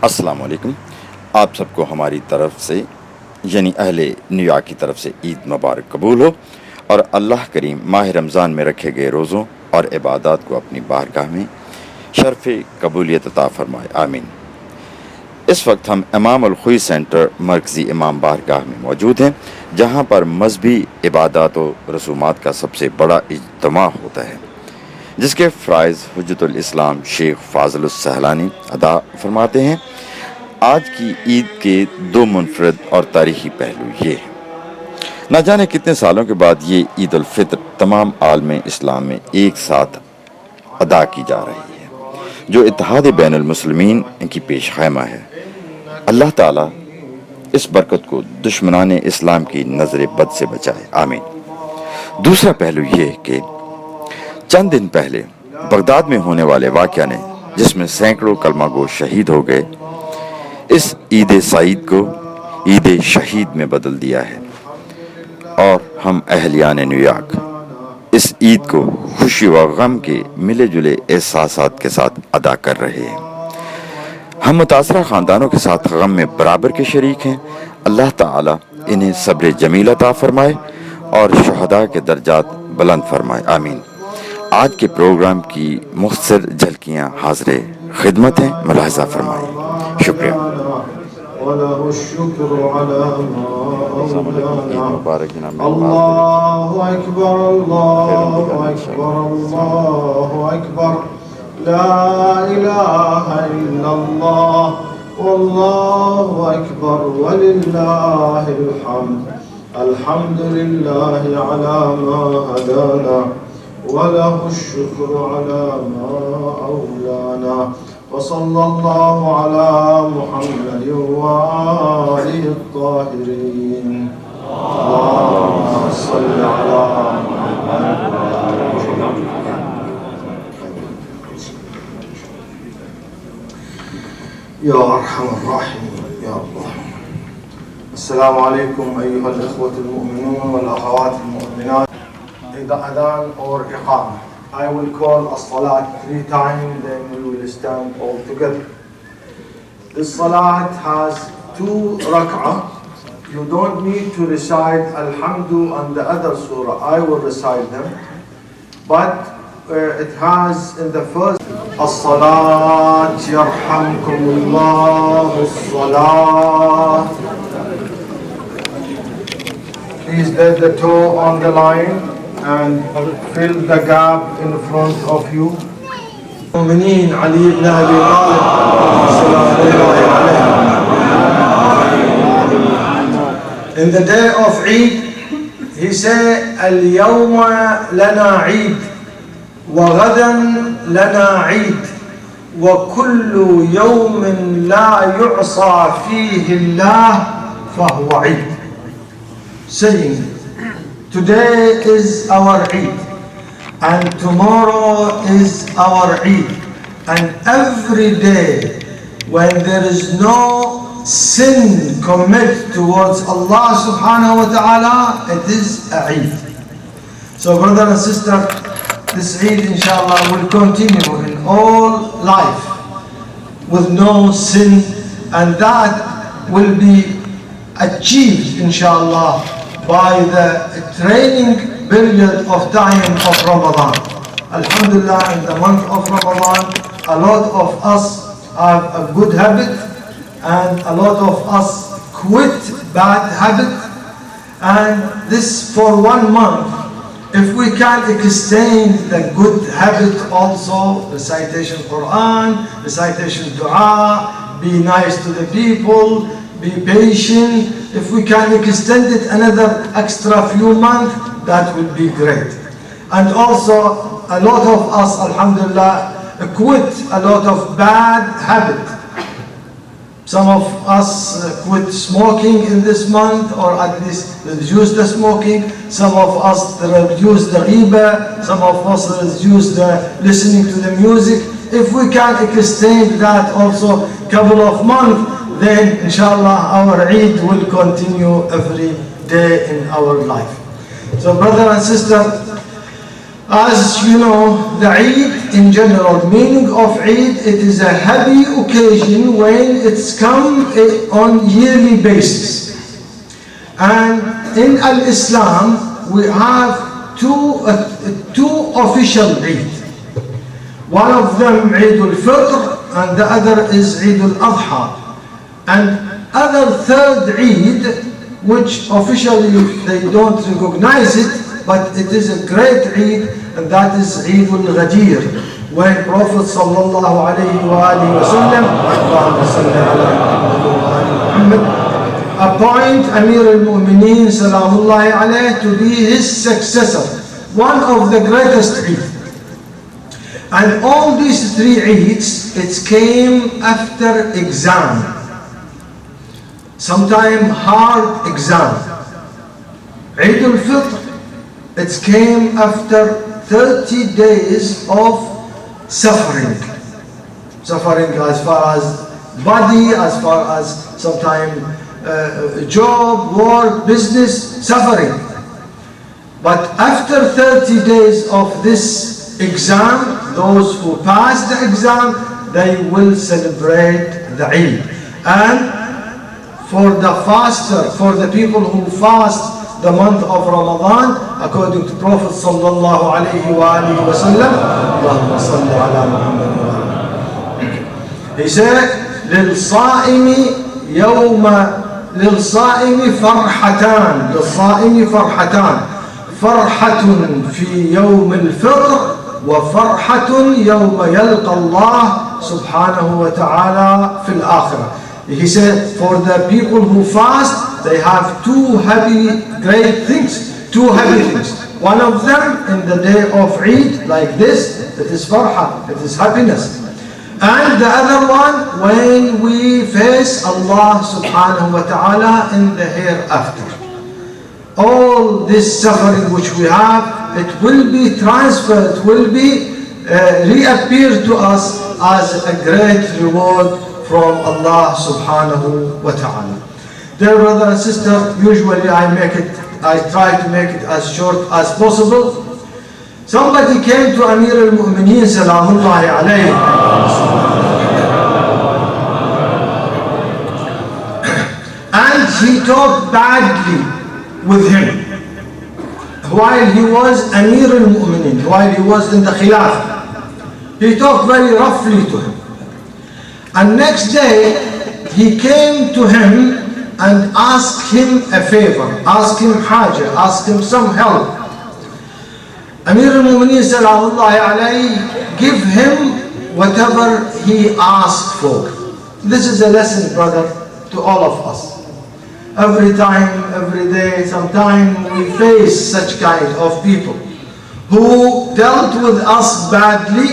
السلام علیکم. آپ سب کو ہماری طرف سے یعنی اہل نیو یارک کی طرف سے عید مبارک قبول ہو اور اللہ کریم ماہ رمضان میں رکھے گئے روزوں اور عبادات کو اپنی بارگاہ میں شرف قبولیت عطا فرمائے. آمین. اس وقت ہم امام الخوئی سینٹر مرکزی امام بارگاہ میں موجود ہیں، جہاں پر مذہبی عبادات و رسومات کا سب سے بڑا اجتماع ہوتا ہے، جس کے فرائض حجت الاسلام شیخ فاضل السہلانی ادا فرماتے ہیں. آج کی عید کے دو منفرد اور تاریخی پہلو یہ ہیں. نہ جانے کتنے سالوں کے بعد یہ عید الفطر تمام عالم اسلام میں ایک ساتھ ادا کی جا رہی ہے، جو اتحاد بین المسلمین کی پیش خیمہ ہے. اللہ تعالیٰ اس برکت کو دشمنان اسلام کی نظر بد سے بچائے. آمین. دوسرا پہلو یہ کہ چند دن پہلے بغداد میں ہونے والے واقعہ نے، جس میں سینکڑوں کلمہ گو شہید ہو گئے، اس عید سعید کو عید شہید میں بدل دیا ہے، اور ہم اہلیان نیو یارک اس عید کو خوشی و غم کے ملے جلے احساسات کے ساتھ ادا کر رہے ہیں. ہم متاثرہ خاندانوں کے ساتھ غم میں برابر کے شریک ہیں. اللہ تعالیٰ انہیں صبر جمیل عطا فرمائے اور شہداء کے درجات بلند فرمائے. آمین. آج کے پروگرام کی مختصر جھلکیاں حاضر خدمت ہیں، ملاحظہ فرمائیں. شکریہ. وله الشكر على ما أولانا. الله أكبر الله أكبر الله أكبر لا إله إلا الله والله أكبر ولله الحمد. الحمد لله على ما هدانا وله الشكر على ما أولانا. وصلى الله على محمد وآله الطاهرين. اللهم صل على محمد يا أرحم الراحمين يا الله. السلام عليكم أيها الإخوة المؤمنون والأخوات المؤمنات. أذان or إقامة. I will call as-salat 3 times, then we will stand all together. This salat has 2 rak'ah. You don't need to recite Alhamdu and the other surah. I will recite them. But it has in the first as-salat yarhamkumullah as-salat. Please let the toe on the line and fill the gap in front of you. المؤمنين علي بن أبي طالب سلام الله عليه. In the day of Eid, he said, اليوم لنا عيد وغدا لنا عيد وكل يوم لا يعصى فيه الله فهو عيد. Saying, today is our Eid and tomorrow is our Eid, and every day when there is no sin commit towards Allah subhanahu wa ta'ala, it is a Eid. So brother and sister, this Eid inshallah will continue in all life with no sin, and that will be achieved inshallah by the training period of time of Ramadan. Alhamdulillah, in the month of Ramadan, a lot of us have a good habit and a lot of us quit bad habit. And this for 1 month, if we can extend the good habit also, recitation Quran, recitation dua, be nice to the people, be patient. If we can extend it another extra few months, that would be great. And also, a lot of us, alhamdulillah, quit a lot of bad habit. Some of us quit smoking in this month, or at least reduce the smoking. Some of us reduce the ghibah. Some of us reduce the listening to the music. If we can extend that also couple of months, then inshallah our Eid will continue every day in our life. So brother and sister, As you know, the Eid in general, meaning of Eid, it is a happy occasion when it's come on yearly basis. And in Al-Islam, we have two official Eid. One of them Eid al-Fitr and the other is Eid al-Adha. And other third Eid, which officially they don't recognize it, but it is a great Eid, and that is Eid al-Ghadir, when Prophet sallallahu alayhi wa sallam appoint Amir al-Mu'mineen salamullahi alayhi to be his successor, one of the greatest Eid. And all these three Eids, it came after exam, sometime hard exam. Eid al-Fitr, it came after 30 days of suffering. Suffering as far as body, as far as sometimes job, work, business, suffering. But after 30 days of this exam, those who pass the exam, they will celebrate the Eid. And for the people who fast the month of Ramadan, according to Prophet sallallahu alayhi wa sallam, Allahumma salli ala Muhammad wa ala. He said, للصائم فرحتان فرحة في يوم الفطر وفرحة يوم يلقى الله سبحانه وتعالى في الآخرة. He said, for the people who fast, they have two great things. One of them in the day of Eid, like this, it is farha, it is happiness. And the other one, when we face Allah subhanahu wa ta'ala in the hereafter. All this suffering which we have, it will be transferred, it will be reappear to us as a great reward from Allah subhanahu wa ta'ala. Dear brother and sister, usually I try to make it as short as possible. Somebody came to Amir al-Mu'mineen salamullahi alayhi and he talked badly with him while he was Amir al-Mu'mineen, while he was in the Khilafah. He talked very roughly to him. And next day, he came to him and asked him a favor, asked him haja, asked him some help. Amir al-Mu'mineen salamullahi alayhi give him whatever he asked for. This is a lesson, brother, to all of us. Every time, every day, sometimes we face such kind of people who dealt with us badly,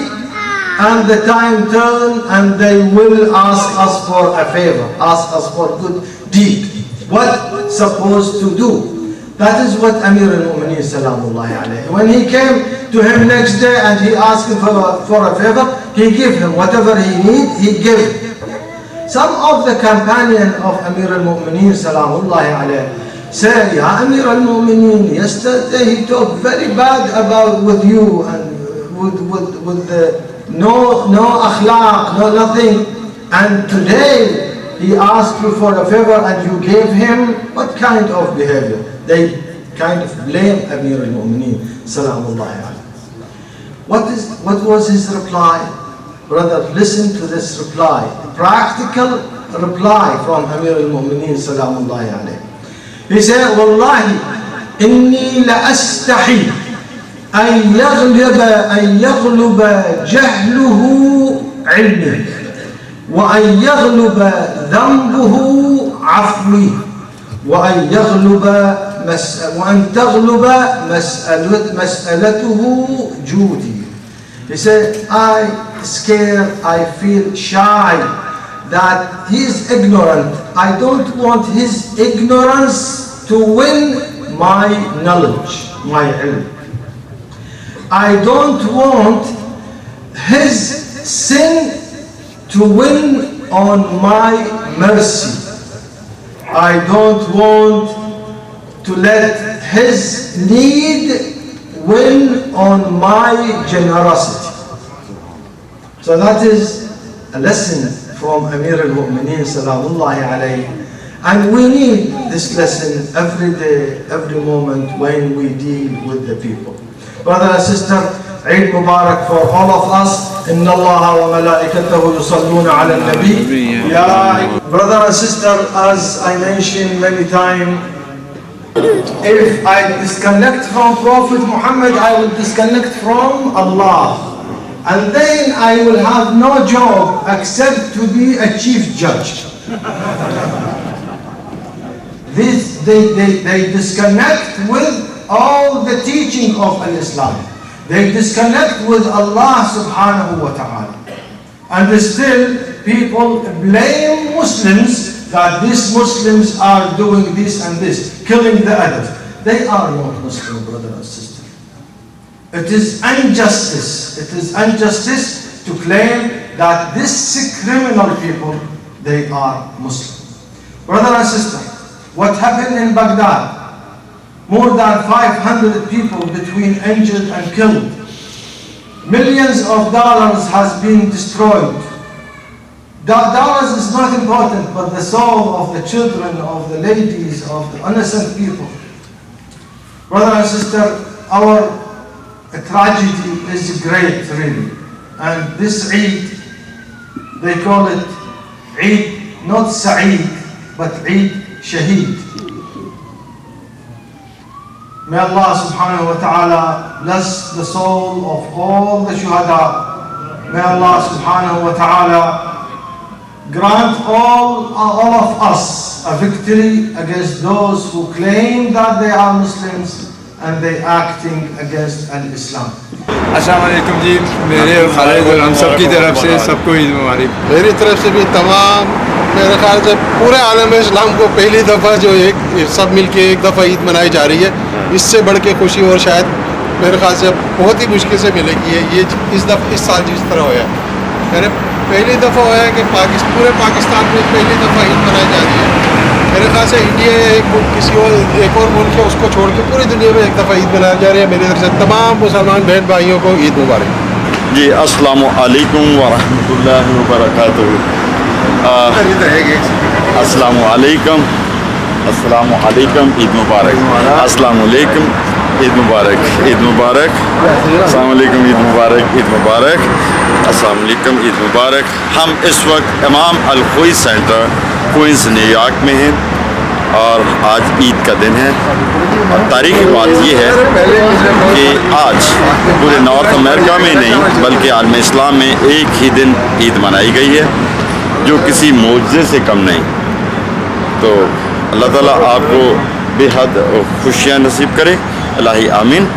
and the time turn and they will ask us for a favor, ask us for good deed. What supposed to do? That is what Amir al-Mu'mineen salamullahi alayhi. When he came to him next day and he asked him for a favor, he gave him whatever he need, he gave. Some of the companion of Amir al-Mu'mineen salamullahi alayhi said, Ya Amir al-Mu'mineen, yesterday he talked very bad about with you and with the no akhlaq, no nothing. And today he asked you for a favor and you gave him what kind of behavior? They kind of blame Amir al-Mu'mineen salamullahi alayhi. What was his reply? Brother, listen to this reply. Practical reply from Amir al-Mu'mineen salamullahi alayhi. He said, Wallahi, inni la astahi أن يغلب جهله علمه وأن يغلب ذنبه عفوه وأن تغلب مسألته جودي. He said, I scared, I feel shy that he is ignorant. I don't want his ignorance to win my knowledge, my ilm. I don't want his sin to win on my mercy. I don't want to let his need win on my generosity. So that is a lesson from Amir al-Mu'mineen Salamullahi alayhi. And we need this lesson every day, every moment when we deal with the people. Brother and sister, Eid Mubarak for all of us. Inna Allah wa malaikatahu yusalluna ala nabi. Ya brother and sister, as I mentioned many times, if I disconnect from Prophet Muhammad, I will disconnect from Allah. And then I will have no job except to be a chief judge. They disconnect with all the teaching of Islam. They disconnect with Allah subhanahu wa ta'ala. And still people blame Muslims that these Muslims are doing this and this, killing the others. They are not Muslim, brother and sister. It is injustice. It is injustice to claim that these criminal people, they are Muslim. Brother and sister, what happened in Baghdad? More than 500 people between injured and killed. Millions of dollars has been destroyed. Dollars is not important, but the soul of the children, of the ladies, of the innocent people. Brother and sister, our tragedy is great, really. And this Eid, they call it Eid, not Sa'id, but Eid Shaheed. May Allah subhanahu wa ta'ala bless the soul of all the shuhada. May Allah subhanahu wa ta'ala grant all of us a victory against those who claim that they are Muslims and they acting against al-Islam. अस्सलाम वालेकुम जी, मेरे और खालिद और हम सब की तरफ से सबको ईद मुबारक। मेरी तरफ से भी तमाम, मेरे ख्याल से पूरे आलम इस्लाम को पहली दफ़ा जो एक सब मिल के एक दफ़ा ईद मनाई जा रही है, इससे बढ़ के खुशी और शायद मेरे ख्याल से बहुत ही मुश्किल से मिलेगी। ये इस साल जिस तरह होया, मैंने पहली दफ़ा होया कि पूरे पाकिस्तान में पहली दफ़ा ईद मनाई जा रही है। मेरे ख्याल से इंडिया एक और मुल्क है, उसको छोड़ के पूरी दुनिया में एक दफ़ा ईद मनाई जा रही है। मेरी तरफ से तमाम मुसलमान बहन भाइयों को ईद मुबारक। जी अस्सलामु अलैकुम व रहमतुल्लाहि व बरकातुहू। अस्सलामु अलैकुम, अस्सलामु अलैकुम, ईद मुबारक। अस्सलामु अलैकुम, ईद मुबारक, ईद मुबारक। अस्सलामु अलैकुम, ईद मुबारक, ईद मुबारक। अस्सलामु अलैकुम, ईद मुबारक। हम इस वक्त इमाम अल-खुई सेंटर क्वींस न्यूयॉर्क में हैं और आज ईद का दिन है। और तारीख़ी बात यह है कि आज पूरे नॉर्थ अमेरिका में नहीं बल्कि आलम इस्लाम में एक ही दिन ईद मनाई गई है, जो किसी मौजज़े से कम नहीं। तो अल्लाह ताला आपको बेहद खुशियाँ नसीब करे, इलाही आमीन।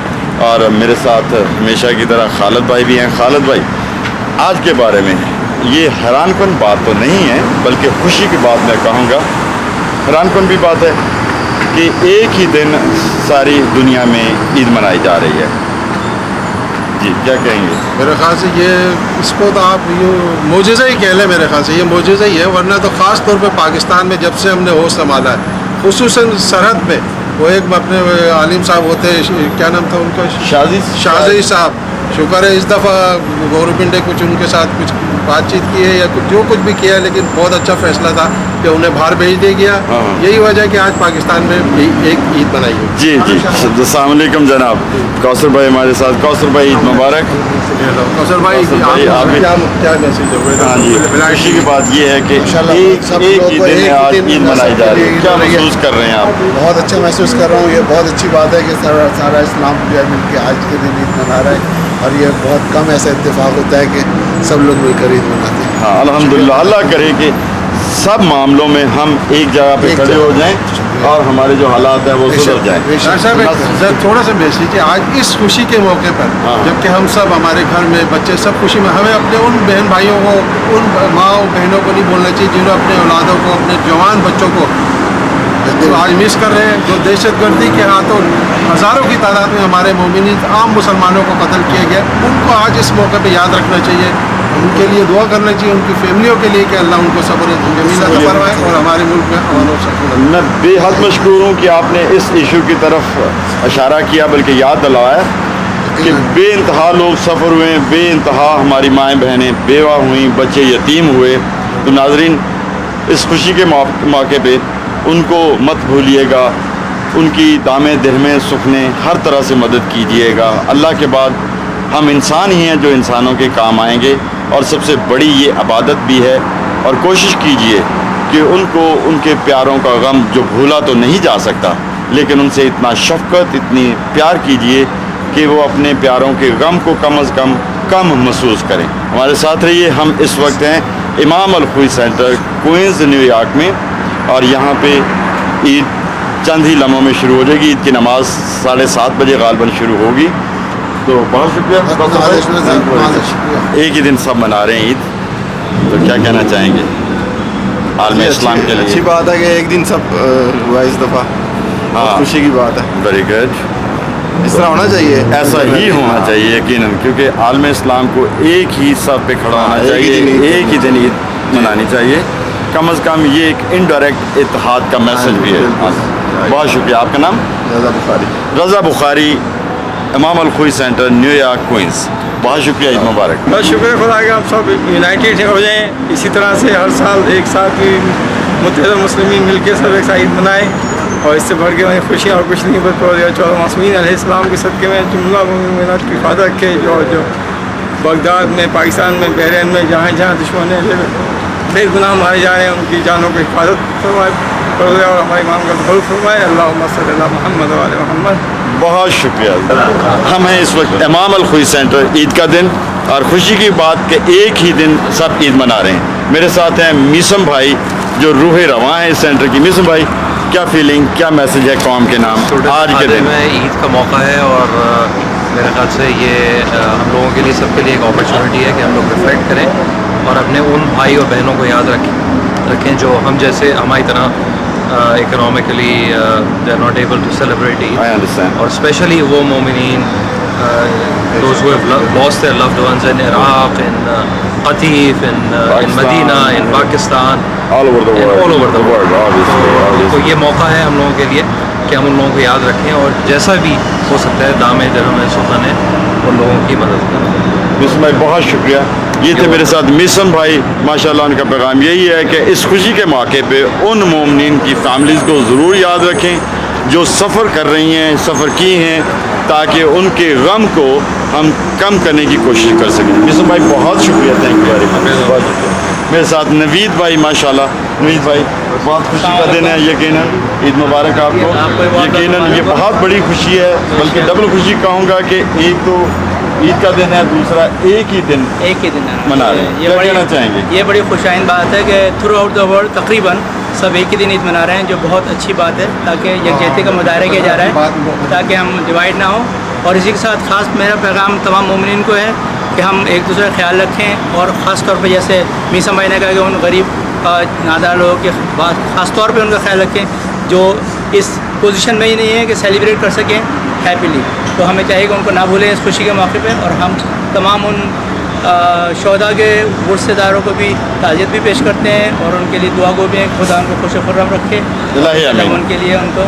और मेरे साथ हमेशा की तरह खालिद भाई भी हैं। खालिद भाई, आज के बारे में ये हैरानकुन बात तो नहीं है बल्कि खुशी की बात मैं कहूँगा। हैरानकुन भी बात है कि एक ही दिन सारी दुनिया में ईद मनाई जा रही है। जी क्या कहेंगे? मेरे ख्याल से ये इसको तो आप यूँ मोजज़ा ही कह लें। मेरे ख्याल से ये मोजज़ा ही है, वरना तो ख़ास तौर पे पाकिस्तान में जब से हमने होश संभाला है, खुसूसन सरहद पे, वो एक अपने आलिम साहब होते हैं, क्या नाम था उनका, शाजी साहब। शुक्र है इस दफ़ा गवर्नमेंट ने कुछ उनके साथ कुछ बातचीत की है या कुछ भी किया है, लेकिन बहुत अच्छा फैसला था कि उन्हें बाहर भेज दिया गया। यही वजह है कि आज पाकिस्तान में एक ईद बनाई है। जी जी, अस्सलाम वालेकुम जनाब। कौसर भाई हमारे साथ। कौसर भाई, ईद मुबारक। कौसर भाई, आप क्या मैसेज दोगे? हाँ जी, खुशी की बात ये है कि एक ही दिन में आज ईद मनाई जा रही है। क्या महसूस कर रहे हैं आप? बहुत अच्छा महसूस कर रहा हूँ। ये बहुत अच्छी बात है कि सारा इस्लाम जो है मिल के आज के दिन ईद मना रहा है, और ये बहुत कम ऐसा इत्तेफाक होता है कि सब लोग मिलकर ईद मनाते हैं। हाँ अल्हम्दुलिल्लाह, अल्लाह करे कि सब मामलों में हम एक जगह पे खड़े हो जाएं और हमारे जो हालात हैं वो सुधर जाएं। थोड़ा सा मैसेज है आज इस खुशी के मौके पर, जबकि हम सब हमारे घर में बच्चे सब खुशी में, हमें अपने उन बहन भाइयों को, उन माँ बहनों को नहीं बोलना चाहिए जिन्होंने अपने औलादों को, अपने जवान बच्चों को तो आज मिस कर रहे हैं, जो दहशतगर्दी के हाथों हज़ारों की तादाद में हमारे मोमिनीन आम मुसलमानों को कत्ल किया गया। उनको आज इस मौके पे याद रखना चाहिए, उनके लिए दुआ करना चाहिए, उनकी फैमिलियों के लिए कि अल्लाह उनको सब्र जमील अता फरमाए और हमारे मुल्क में अमन और सुकून। मैं बेहद मशकूर हूँ कि आपने इस इशू की तरफ इशारा किया, बल्कि याद दिलाया। کہ بے انتہا لوگ سفر ہوئے ہیں, بے انتہا ہماری مائیں بہنیں بیوہ ہوئیں, بچے یتیم ہوئے. تو ناظرین, اس خوشی کے موقع پہ ان کو مت بھولیے گا, ان کی دامیں درہمیں سکھنے ہر طرح سے مدد کیجیے گا. اللہ کے بعد ہم انسان ہی ہیں جو انسانوں کے کام آئیں گے, اور سب سے بڑی یہ عبادت بھی ہے. اور کوشش کیجیے کہ ان کو ان کے پیاروں کا غم جو بھولا تو نہیں جا سکتا, لیکن ان سے اتنا شفقت, اتنی پیار کیجیے کہ وہ اپنے پیاروں کے غم کو کم از کم محسوس کریں. ہمارے ساتھ رہیے. ہم اس وقت ہیں امام الخوئی سینٹر, کوئنز, نیو یارک میں, اور یہاں پہ عید چند ہی لمحوں میں شروع ہو جائے گی. عید کی نماز 7:30 بجے غالباً شروع ہوگی. تو بہت شکریہ. ایک ہی دن سب منا رہے ہیں عید, تو کیا کہنا چاہیں گے عالم اسلام کے لیے؟ اچھی بات ہے کہ ایک دن سب ہوا اس دفعہ, ہاں, خوشی کی بات ہے. Very good. اس طرح ہونا چاہیے, ایسا ہی ہونا چاہیے یقیناً, کیونکہ عالم اسلام کو ایک ہی صف پہ کھڑا ہونا چاہیے, ایک ہی دن عید منانی چاہیے. کم از کم یہ ایک انڈائریکٹ اتحاد کا میسج بھی ہے. بہت شکریہ. آپ کا نام؟ رضا بخاری. رضا بخاری, امام الخوئی سینٹر, نیو یارک, کوئنز. بہت شکریہ. عید مبارک. بس شکر خدا کہ ہم سب یونائٹیڈ ہو جائیں, اسی طرح سے ہر سال ایک ساتھ متحدہ مسلمین مل کے سب ایک ساتھ عید منائیں, اور اس سے بڑھ کے ہمیں خوشی اور کچھ نہیں. بس 14 معصومین علیہ السلام کے صدقے میں جملہ مومنات کی حفاظت کے, جو بغداد میں, پاکستان میں, بحرین میں, جہاں جہاں دشمن بے گناہ مارے جا رہے ہیں, ان کی جانوں کی حفاظت فرمائے اور ہمارے امام کا قبول فرمائے. اللہم صلی اللہ محمد و علی محمد. بہت شکریہ. ہم ہیں اس وقت امام الخوئی سینٹر, عید کا دن, اور خوشی کی بات کہ ایک ہی دن سب عید منا رہے ہیں. میرے ساتھ ہیں میسم بھائی جو روح رواں ہیں اس سینٹر کی. میسم بھائی, کیا فیلنگ, کیا میسج ہے قوم کے نام آج کے دن؟ عید کا موقع ہے, اور میرے خیال سے یہ ہم لوگوں کے لیے, سب کے لیے ایک اپرچونیٹی ہے کہ ہم لوگ ریفلیکٹ کریں اور اپنے ان بھائی اور بہنوں کو یاد رکھیں جو ہم جیسے ہماری طرح economically they are not able to celebrate Eid. اور اسپیشلی وہ مومنین those who have lost their loved ones in Iraq, in Qatif, in Medina, in Pakistan, all over the world, obviously. تو یہ موقع ہے ہم لوگوں کے لیے کہ ہم ان لوگوں کو یاد رکھیں, اور جیسا بھی ہو سکتا ہے دامِ درہم سخن ہے ان لوگوں کی مدد کریں. میسم بھائی بہت شکریہ. یہ تھے میرے ساتھ میسم بھائی. ماشاءاللہ ان کا پیغام یہی ہے کہ اس خوشی کے موقع پہ ان مومنین کی فیملیز کو ضرور یاد رکھیں جو سفر کر رہی ہیں, سفر کی ہیں, تاکہ ان کے غم کو ہم کم کرنے کی کوشش کر سکیں. میسم بھائی بہت شکریہ. Thank you very much. بہت شکریہ. میرے ساتھ نوید بھائی, ماشاءاللہ نوید بھائی, بہت خوشی کا دن ہے یقیناً. عید مبارک آپ کو. یقیناً یہ بہت بڑی خوشی ہے, بلکہ ڈبل خوشی کہوں گا کہ ایک تو عید کا دن ہے, دوسرا ایک ہی دن منا رہے ہیں. کیا کہنا چاہیں گے؟ یہ بڑی خوشائند بات ہے کہ تھرو آؤٹ دا ورلڈ تقریباً سب ایک ہی دن عید منا رہے ہیں, جو بہت اچھی بات ہے, تاکہ یکجہتی کا مظاہرہ کیا جا رہا ہے, تاکہ ہم ڈیوائڈ نہ ہوں. اور اسی کے ساتھ خاص میرا پیغام تمام مومنین کو ہے کہ ہم ایک دوسرے کا خیال رکھیں, اور خاص طور پہ جیسے میسم بھائی نے کہا کہ ان غریب نادار لوگوں کے خاص طور پہ ان کا خیال رکھیں جو اس پوزیشن میں ہی نہیں ہے کہ سیلیبریٹ کر سکیں ہیپیلی. تو ہمیں چاہیے کہ ان کو نہ بھولیں اس خوشی کے موقع پہ, اور ہم تمام ان شہداء کے ورثے داروں کو بھی تعزیت بھی پیش کرتے ہیں, اور ان کے لیے دعا گو بھی ہے, خدا ان کو خوش و خرم رکھے, ان کے لیے ان کو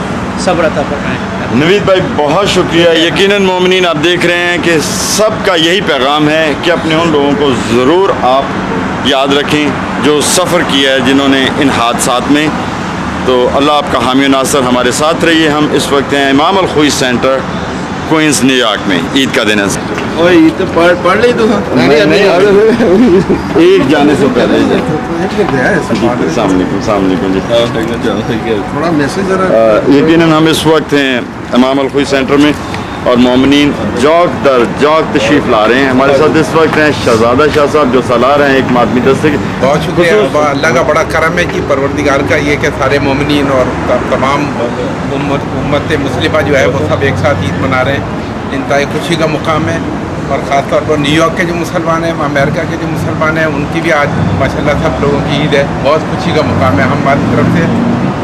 صبر عطا فرمائے. نوید بھائی بہت شکریہ. یقیناً مومنین آپ دیکھ رہے ہیں کہ سب کا یہی پیغام ہے کہ اپنے ان لوگوں کو ضرور آپ یاد رکھیں جو سفر کیا ہے, جنہوں نے ان حادثات میں. تو اللہ آپ کا حامی و ناصر. ہمارے ساتھ رہیے. ہم اس وقت ہیں امام الخوئی سینٹر, کوئنز, نیو یارک میں. عید کا دن ہے. عید تو پڑھ لی تو ایک جانے سے پہلے. السلام علیکم جی. تھوڑا میسج ذرا. یقیناً ہم اس وقت ہیں امام الخوئی سینٹر میں, اور مومنین جوک در جوک تشریف لا رہے ہیں. ہمارے ساتھ اس وقت ہیں شہزادہ شاہ صاحب جو سالار ہیں ایک ماتمی دستے کے. بہت شکریہ. اللہ کا بڑا کرم ہے کہ پروردگار کا یہ کہ سارے مومنین اور تمام امت مسلمہ جو ہے وہ سب ایک ساتھ عید منا رہے ہیں. انتہائی خوشی کا مقام ہے, اور خاص طور پر نیو یارک کے جو مسلمان ہیں, امریکہ کے جو مسلمان ہیں, ان کی بھی آج ماشاءاللہ سب لوگوں کی عید ہے. بہت خوشی کا مقام ہے. ہماری طرف سے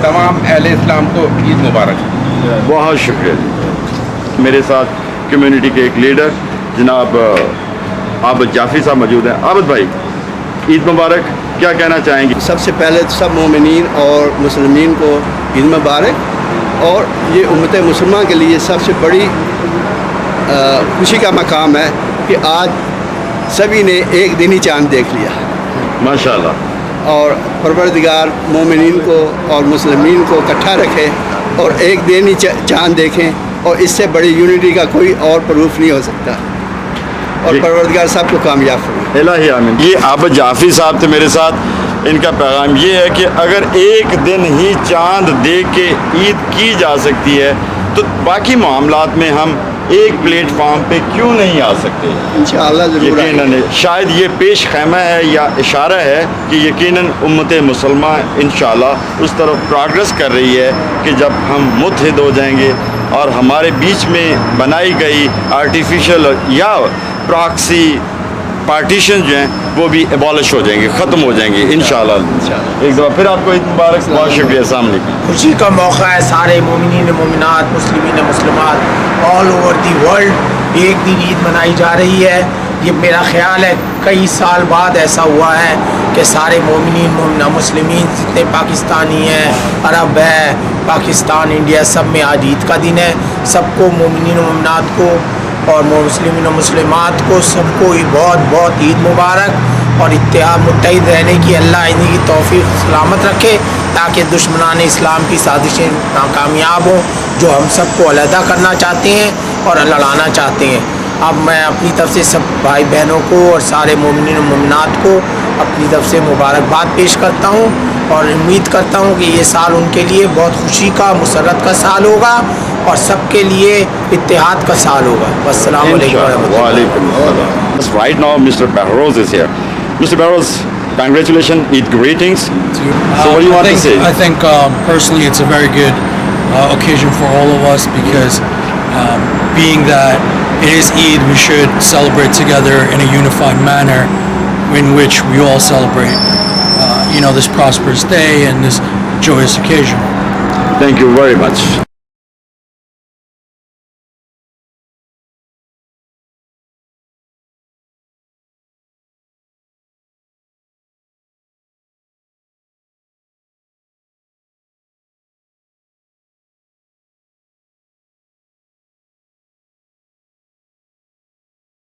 تمام اہل اسلام کو عید مبارک. بہت شکریہ جی. میرے ساتھ کمیونٹی کے ایک لیڈر جناب عابد جعفری صاحب موجود ہیں. عابد بھائی, عید مبارک. کیا کہنا چاہیں گے؟ سب سے پہلے سب مومنین اور مسلمین کو عید مبارک. اور یہ امت مسلمہ کے لیے سب سے بڑی خوشی کا مقام ہے کہ آج سبھی نے ایک دن ہی چاند دیکھ لیا ماشاءاللہ. اور پروردگار مومنین کو اور مسلمین کو اکٹھا رکھے اور ایک دن ہی چاند دیکھیں, اور اس سے بڑی یونٹی کا کوئی اور پروف نہیں ہو سکتا, اور پروردگار سب کو کامیاب فرمائے. الہی آمین. یہ عابد جعفری صاحب تھے میرے ساتھ. ان کا پیغام یہ ہے کہ اگر ایک دن ہی چاند دیکھ کے عید کی جا سکتی ہے تو باقی معاملات میں ہم ایک پلیٹ فارم پہ کیوں نہیں آ سکتے؟ انشاءاللہ ضرور آئیں یقیناً شاید یہ پیش خیمہ ہے یا اشارہ ہے کہ یقیناً امت مسلمہ انشاءاللہ اس طرف پروگرس کر رہی ہے کہ جب ہم متحد ہو جائیں گے اور ہمارے بیچ میں بنائی گئی آرٹیفیشل یا پراکسی پارٹیشن جو ہیں وہ بھی ایبالش ہو جائیں گے, ختم ہو جائیں گے انشاءاللہ. ایک دفعہ پھر آپ کو عید مبارک. بہت شکریہ. السلام علیکم. خوشی کا موقع ہے سارے مومنین مومنات مسلمین مسلمات آل اوور دی ورلڈ ایک دن عید منائی جا رہی ہے. یہ میرا خیال ہے کئی سال بعد ایسا ہوا ہے کہ سارے مومنین مومنہ مسلمین جتنے پاکستانی ہیں, عرب ہے, پاکستان انڈیا سب میں آج عید کا دن ہے. سب کو مومنین مومنات کو اور مسلمین و مسلمات کو سب کو بہت بہت عید مبارک اور اتحاد متحد رہنے کی اللہ انہیں کی توفیق سلامت رکھے تاکہ دشمنان اسلام کی سازشیں ناکامیاب ہوں جو ہم سب کو علیحدہ کرنا چاہتے ہیں اور لڑانا چاہتے ہیں. اب میں اپنی طرف سے سب بھائی بہنوں کو اور سارے مومنین و مومنات کو اپنی طرف سے مبارکباد پیش کرتا ہوں اور امید کرتا ہوں کہ یہ سال ان کے لیے بہت خوشی کا مسرت کا سال ہوگا اور سب کے لیے اتحاد کا سال ہوگا. السلام علیکم وعلیکم السلام. Right now Mr. Behrouz is here. Mr. Behrouz, congratulations, Eid greetings. So what do you want to say? I think personally it's a very good occasion for all of us because being that it is Eid, we should celebrate together in a unified manner in which we all celebrate this prosperous day and this joyous occasion. Thank you very much.